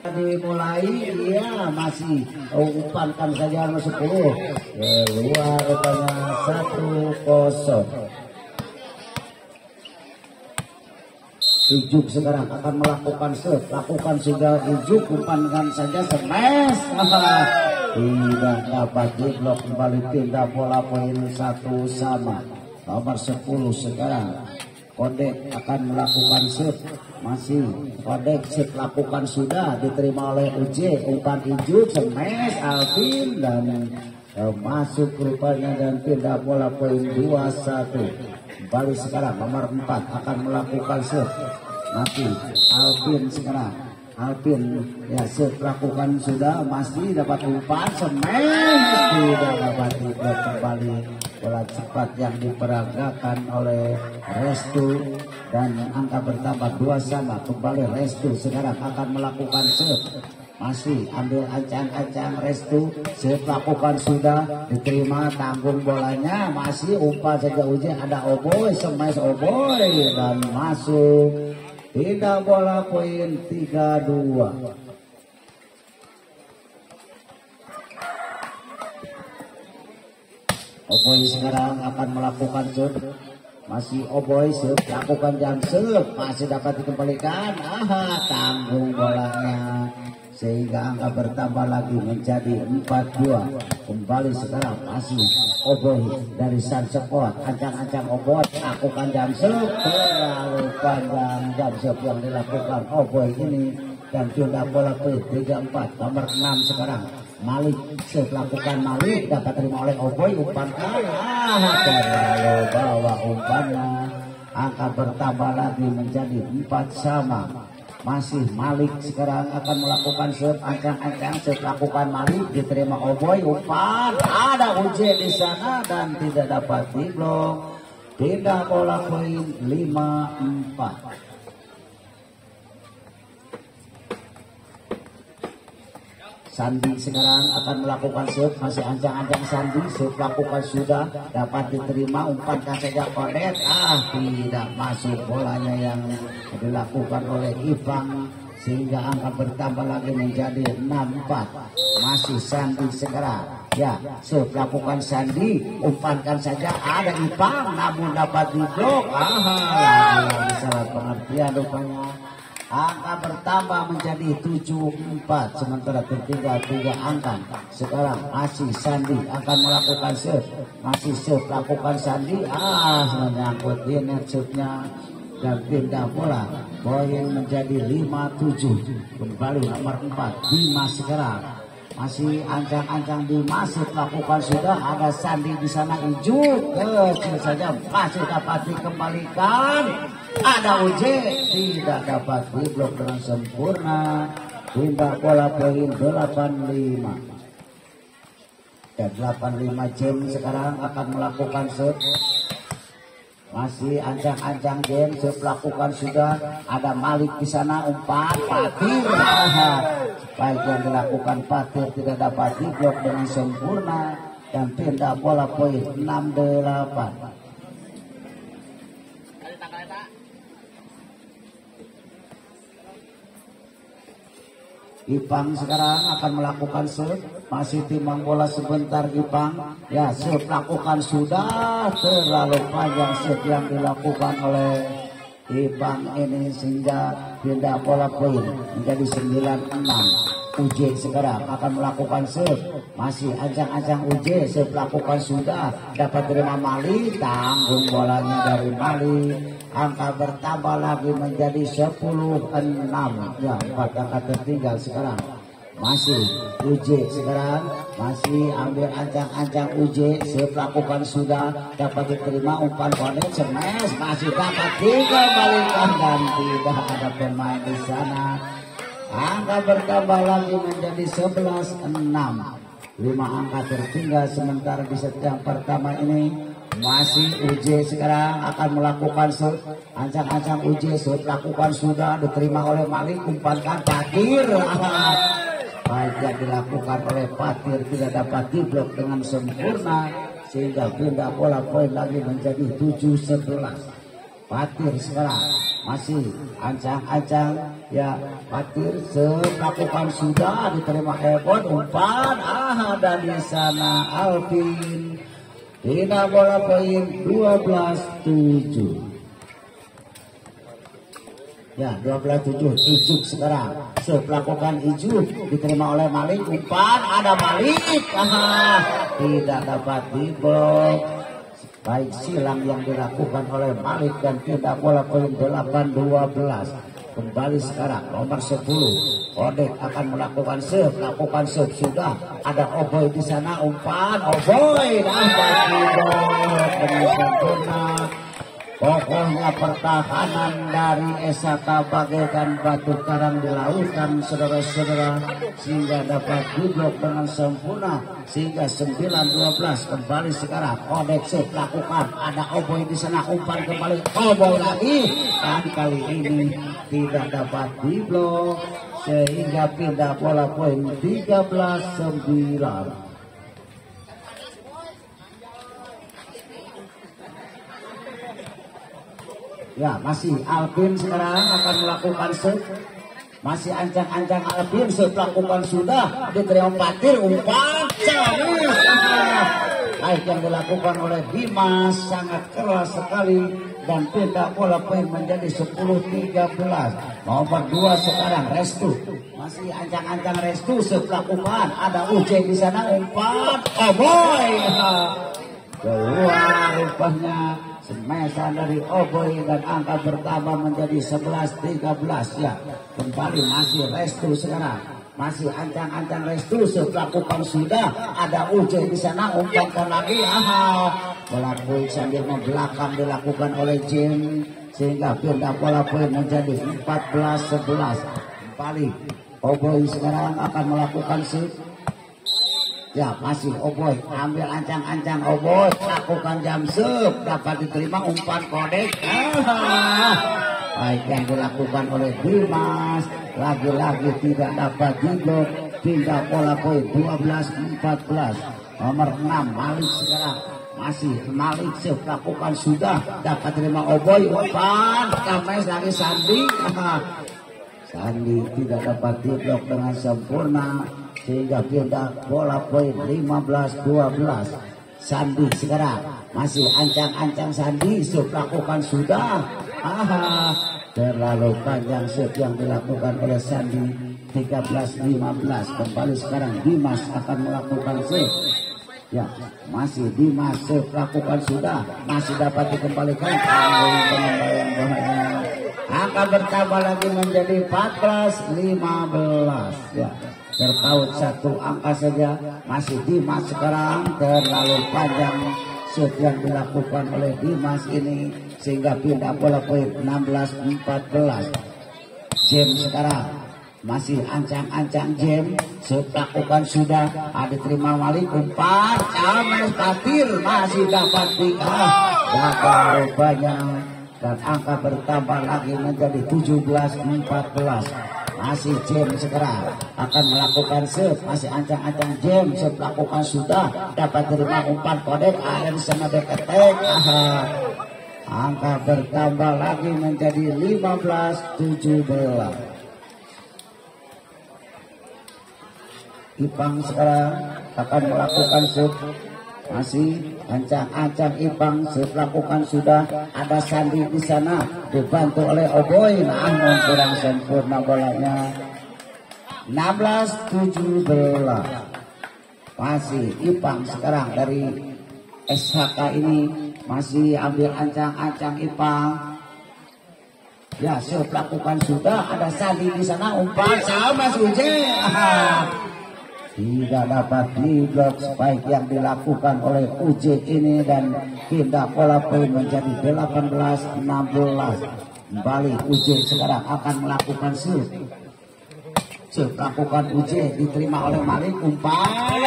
Dimulai, iya masih umpankan saja 10 keluar rupanya 1-0. Ijuk sekarang akan melakukan set, lakukan sudah Ijuk, umpankan saja smash, tidak dapat diblok, kembali pindah bola poin 1 sama. Nomor 10 sekarang Kodek akan melakukan set, masih Kodek set lakukan sudah, diterima oleh UJ, umpan Ijuk, smash Alvin dan masuk rupanya dan pindah bola poin 2-1. Kembali sekarang nomor 4 akan melakukan set, masih Alvin sekarang. Alvin ya set lakukan sudah, masih dapat umpan smash, tidak dapat dibuat kembali. Bola cepat yang diperagakan oleh Restu dan angka bertambah 2 sama. Kembali Restu sekarang akan melakukan set, masih ambil ancang-ancang Restu, set lakukan sudah, diterima, tanggung bolanya, masih umpan saja Uji, ada Oboy, smash Oboy dan masuk. Tidak bola poin 3-2. Oboy sekarang akan melakukan set, masih Oboy set, lakukan jam set, masih dapat dikembalikan, tanggung bolanya sehingga angka bertambah lagi menjadi 4-2. Kembali sekarang masih Oboy dari Sun Sport, ancang-ancang Oboy lakukan jam set, terlalu panjang jam set yang dilakukan Oboy ini dan pindah bola ke 3-4. Nomor 6 sekarang Malik set, lakukan Malik, dapat terima oleh Oboy, umpankan, terlalu bawa umpannya, angka bertambah lagi menjadi 4 sama. Masih Malik sekarang akan melakukan set, ancang-ancang set, lakukan Malik, diterima Oboy, umpan, ada Uji di sana dan tidak dapat diblok. Pindah bola poin 5-4. Sandi sekarang akan melakukan set, masih ancang-ancang Sandi, set lakukan sudah, dapat diterima, umpankan saja Kodek, tidak masuk bolanya yang dilakukan oleh Ipang sehingga angka bertambah lagi menjadi 6-4. Masih Sandi sekarang, ya set lakukan Sandi, umpankan saja, ada Ipang namun dapat diblok, lagi salah pengertian rupanya. Angka bertambah menjadi 7-4, sementara tertinggal 3 angka. Sekarang masih Sandi akan melakukan set, masih set lakukan Sandi, menyangkut di net setnya dan pindah bola. Poin menjadi 5-7. Kembali nomor 4 Dimas sekarang, masih ancang-ancang Dimas, set lakukan sudah, ada Sandi di sana, Ijuk kecil saja, masih dapat dikembalikan. Ada Uji, tidak dapat diblok dengan sempurna. Pindah bola poin 85. Dan 85 James sekarang akan melakukan set, masih ancang-ancang James, set lakukan sudah, ada Malik di sana, umpan Patir, baik yang dilakukan Patir tidak dapat diblok dengan sempurna dan pindah bola poin 68. Ipang sekarang akan melakukan set, masih timbang bola sebentar Ipang, ya set lakukan sudah, terlalu panjang set yang dilakukan oleh Ipang ini sehingga pindah bola poin menjadi 9-6. Uji sekarang akan melakukan set, masih ancang-ancang Uji, set lakukan sudah, dapat terima Mali, tanggung bolanya dari Mali. Angka bertambah lagi menjadi 10-6. Ya, 4 angka tertinggal sekarang. Masih Uji sekarang, masih ambil ancang-ancang Uji, set lakukan sudah, dapat diterima, umpan konek, smash, masih dapat dikembalikan dan tidak ada pemain di sana. Angka bertambah lagi menjadi 11-6. 5 angka tertinggal sementara di set yang pertama ini. Masih Uji sekarang akan melakukan set, ancang-ancang Uji, set lakukan sudah, diterima oleh Malik, umpankan Patir, baik yang dilakukan oleh Patir tidak dapat diblok dengan sempurna sehingga pindah bola poin lagi menjadi 7-11. Patir sekarang masih ancang-ancang ya patir melakukan sudah diterima Ebon umpan dan di sana Alvin tidak bola poin 12-7 ya 12-7 Ijuk sekarang melakukan Ijuk diterima oleh Malik umpan ada Malik tidak dapat diblok. Baik silang yang dilakukan oleh Malik dan tidak bola poin 8-12. Kembali sekarang nomor 10 Odek akan melakukan serve sudah ada Oboy di sana umpan Oboy dapat diblok dengan sempurna. Pokoknya pertahanan dari Esaka bagaikan batu karang di lautan saudara-saudara sehingga dapat diblok dengan sempurna sehingga 9-12 kembali sekarang Odek lakukan ada Oboy di sana umpan kembali Oboy lagi dan kali ini tidak dapat diblok sehingga pindah bola poin 13-9. Ya masih Alvin sekarang akan melakukan serve. Masih ancang-ancang Alvin melakukan sudah diterima patir umpan camis. Baik yang dilakukan oleh Dimas sangat keras sekali dan pindah bola poin menjadi 10-13. Nomor 2 sekarang Restu. Masih ancang-ancang Restu melakukan ada Uceng di sana umpan. Oh boy. Keluar rupanya semesa dari Oboy dan angka bertambah menjadi 11-13 ya. Kembali masih Restu sekarang. Masih ancang-ancang Restu melakukan sudah ada Uceng di sana umpan lagi. Bola poin sambil membelakang dilakukan oleh Jim sehingga pindah bola poin menjadi 14-11. Kembali Oboy sekarang akan melakukan shoot. Ya masih Oboy ambil ancang-ancang Oboy lakukan jam serve dapat diterima umpan Kodek. Baik yang dilakukan oleh Dimas lagi-lagi tidak dapat diblok pindah bola poin 12-14. Nomor 6 Malik sekarang masih Malik lakukan sudah dapat terima Oboy umpan Kames lagi Sandi. Sandi tidak dapat diblok dengan sempurna sehingga pindah bola poin 15-12. Sandi sekarang masih ancang-ancang Sandi lakukan sudah. Terlalu panjang shoot yang dilakukan oleh Sandi 13-15. Kembali sekarang Dimas akan melakukan shoot. Ya masih Dimas lakukan sudah masih dapat dikembalikan angka bertambah lagi menjadi 14-15 ya. Terpaut satu angka saja masih Dimas sekarang terlalu panjang shoot yang dilakukan oleh Dimas ini sehingga pindah bola poin 16-14. James sekarang masih ancang-ancang James shoot lakukan sudah diterima Malik umpan Cames patir masih dapat dapat rupanya dan angka bertambah lagi menjadi 17-14. Masih James sekarang akan melakukan serve masih ancang-ancang James melakukan sudah dapat terima umpan Kodek ada di sana back attack. Angka bertambah lagi menjadi 15-17. Ipang sekarang akan melakukan serve masih ancang-ancang Ipang lakukan sudah ada Sandi di sana dibantu oleh Oboy namun kurang sempurna bolanya 16-17. Masih Ipang sekarang dari SHK ini masih ambil ancang-ancang Ipang ya lakukan sudah ada Sandi di sana umpan sama Suje tidak dapat diblok spike yang dilakukan oleh UJ ini dan pindah bola poin menjadi 18-16. Kembali UJ sekarang akan melakukan shoot lakukan UJ diterima oleh Malik umpan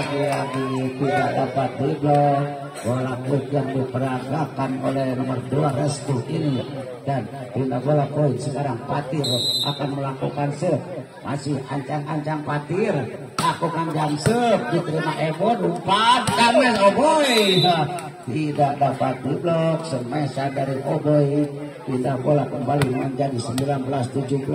lagi-lagi tidak dapat diblok bola poin yang diperagakan oleh nomor 2 Restu ini dan pindah bola poin sekarang Patir akan melakukan serve masih ancang-ancang Patir lakukan jam serve diterima Ebon umpan Kames Oboy tidak dapat diblok semesa dari Oboy pindah bola kembali menjadi 19-17.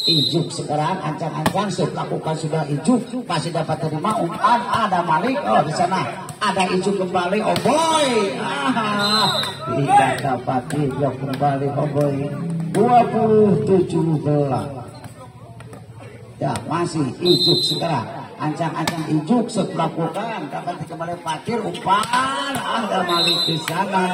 Ijuk sekarang ancang-ancang lakukan sudah ijuk, masih dapat terima umpan, ada Malik, oh di sana ada ijuk kembali, oh boy, tidak dapat ijuk kembali, oh boy, 20-17. Ya masih ijuk sekarang, ancang-ancang ijuk lakukan, dapat kembali Pakir, umpan, ada Malik di sana,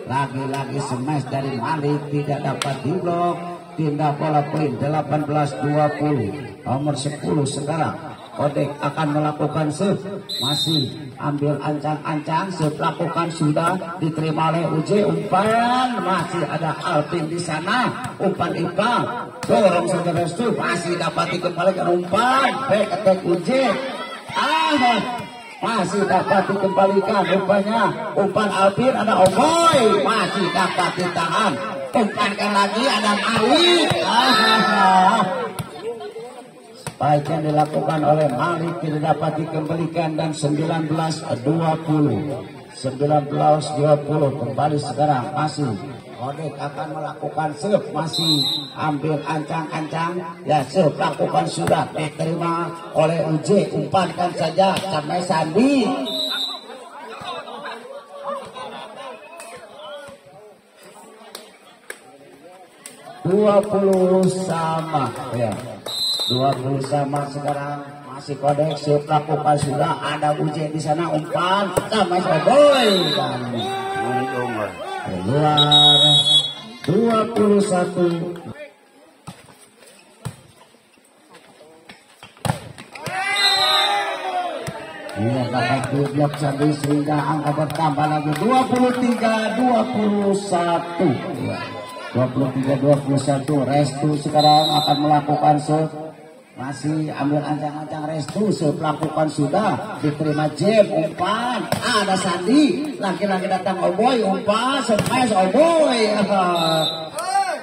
lagi-lagi smash dari Malik, tidak dapat diblok. Pindah bola poin 18-20, nomor 10 sekarang Odek akan melakukan serve, masih ambil ancang-ancang, serve lakukan sudah diterima oleh UJ, umpan masih ada Alvin di sana, umpan Iqbal dorong saja restu, masih dapat dikembalikan umpan back attack UJ, masih dapat dikembalikan umpannya, umpan Alvin ada Oboy, masih dapat ditahan, umpankan lagi ada Malik. Baik yang dilakukan oleh Malik tidak dapat dikembalikan dan 19-20 kembali sekarang masih Odek akan melakukan serve, masih ambil ancang-ancang ya, serve lakukan sudah diterima oleh UJ, umpankan saja sampai Sandi. (20 sama ya, 20 sama sekarang masih Kodek, serve lakukan sudah ada UJ di sana, umpan sama Boy dan keluar 21. Ini dapat diblok Sandi sehingga angka bertambah lagi 23-21. Restu sekarang akan melakukan serve, masih ambil ancang-ancang Restu, serve lakukan sudah diterima Jem, umpan ada Sandi, laki-laki datang Oboy, umpan smash Oboy.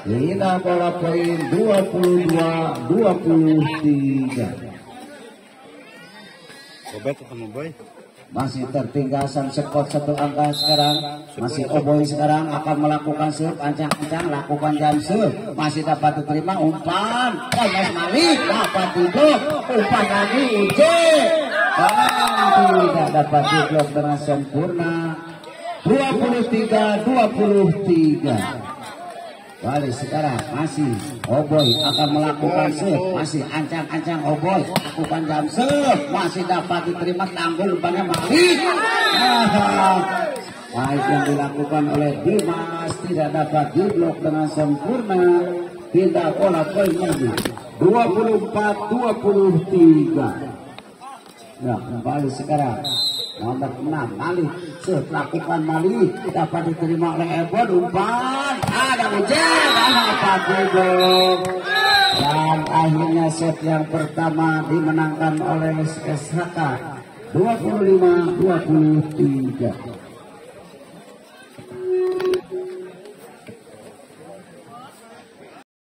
Pindah bola poin 22-23. Masih tertinggal sang skor 1 angka sekarang, masih Oboy sekarang akan melakukan serve, ancang-ancang lakukan jam serve, masih dapat diterima umpan Mas Malik, dapat diblok, umpan lagi UJ, tidak dapat diblok dengan sempurna. 23-23. Balik sekarang masih Oboy akan melakukan serve, masih ancang-ancang Oboy lakukan jam serve, masih dapat diterima, tanggung umpannya Malik. Baik yang dilakukan oleh Dimas, tidak dapat diblok dengan sempurna. Pindah bola poin lagi 24-23. Ya kembali sekarang nomor 6 Malik, serve lakukan Malik, dapat diterima oleh Ebon, umpan ada hujan dan dapat diblok, dan akhirnya set yang pertama dimenangkan oleh SHK 25-23.